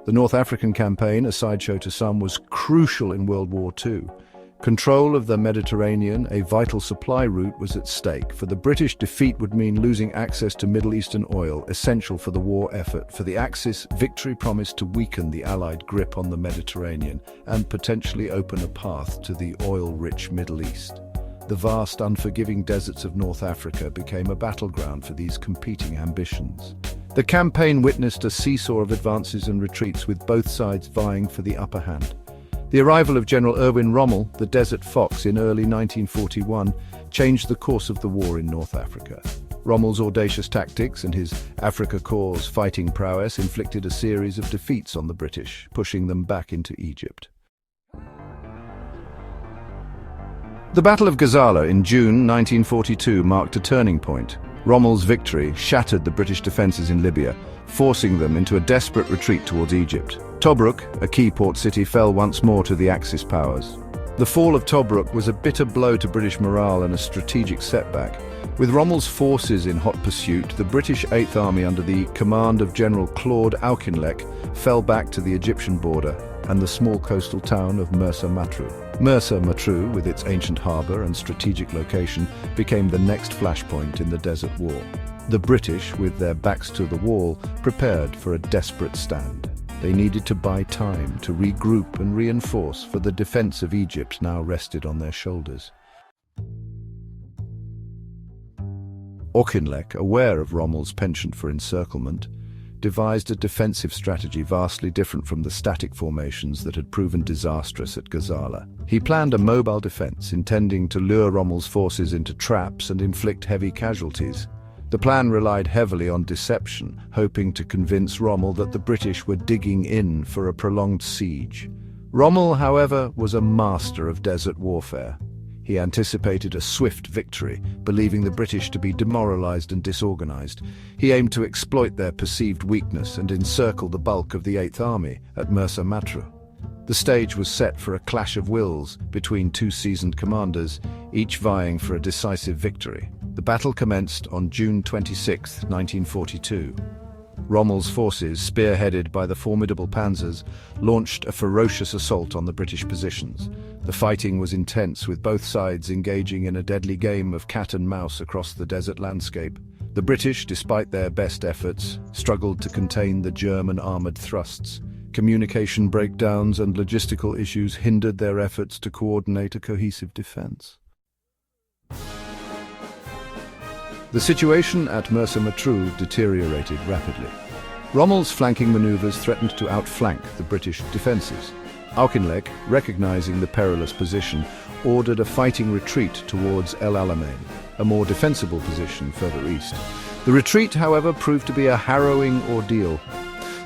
The North African campaign, a sideshow to some, was crucial in World War II. Control of the Mediterranean, a vital supply route, was at stake. For the British, defeat would mean losing access to Middle Eastern oil, essential for the war effort. For the Axis, victory promised to weaken the Allied grip on the Mediterranean and potentially open a path to the oil-rich Middle East. The vast, unforgiving deserts of North Africa became a battleground for these competing ambitions. The campaign witnessed a seesaw of advances and retreats, with both sides vying for the upper hand. The arrival of General Erwin Rommel, the Desert Fox, in early 1941 changed the course of the war in North Africa. Rommel's audacious tactics and his Afrika Korps' fighting prowess inflicted a series of defeats on the British, pushing them back into Egypt. The Battle of Gazala in June 1942 marked a turning point. Rommel's victory shattered the British defences in Libya, forcing them into a desperate retreat towards Egypt. Tobruk, a key port city, fell once more to the Axis powers. The fall of Tobruk was a bitter blow to British morale and a strategic setback. With Rommel's forces in hot pursuit, the British Eighth Army under the command of General Claude Auchinleck fell back to the Egyptian border and the small coastal town of Mersa Matruh. Mersa Matruh, with its ancient harbour and strategic location, became the next flashpoint in the Desert War. The British, with their backs to the wall, prepared for a desperate stand. They needed to buy time to regroup and reinforce, for the defence of Egypt now rested on their shoulders. Auchinleck, aware of Rommel's penchant for encirclement, devised a defensive strategy vastly different from the static formations that had proven disastrous at Gazala. He planned a mobile defence, intending to lure Rommel's forces into traps and inflict heavy casualties. The plan relied heavily on deception, hoping to convince Rommel that the British were digging in for a prolonged siege. Rommel, however, was a master of desert warfare. He anticipated a swift victory, believing the British to be demoralized and disorganized. He aimed to exploit their perceived weakness and encircle the bulk of the Eighth Army at Mersa Matruh. The stage was set for a clash of wills between two seasoned commanders, each vying for a decisive victory. The battle commenced on June 26, 1942. Rommel's forces, spearheaded by the formidable panzers, launched a ferocious assault on the British positions. The fighting was intense, with both sides engaging in a deadly game of cat and mouse across the desert landscape. The British, despite their best efforts, struggled to contain the German armoured thrusts. Communication breakdowns and logistical issues hindered their efforts to coordinate a cohesive defence. The situation at Mersa Matruh deteriorated rapidly. Rommel's flanking manoeuvres threatened to outflank the British defences. Auchinleck, recognizing the perilous position, ordered a fighting retreat towards El Alamein, a more defensible position further east. The retreat, however, proved to be a harrowing ordeal.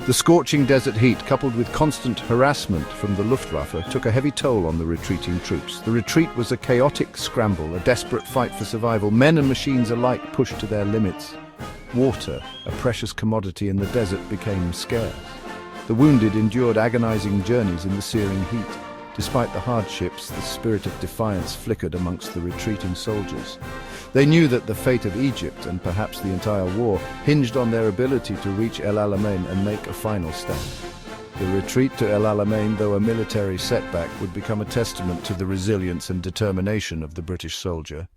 The scorching desert heat, coupled with constant harassment from the Luftwaffe, took a heavy toll on the retreating troops. The retreat was a chaotic scramble, a desperate fight for survival. Men and machines alike pushed to their limits. Water, a precious commodity in the desert, became scarce. The wounded endured agonizing journeys in the searing heat. Despite the hardships, the spirit of defiance flickered amongst the retreating soldiers. They knew that the fate of Egypt, and perhaps the entire war, hinged on their ability to reach El Alamein and make a final stand. The retreat to El Alamein, though a military setback, would become a testament to the resilience and determination of the British soldier.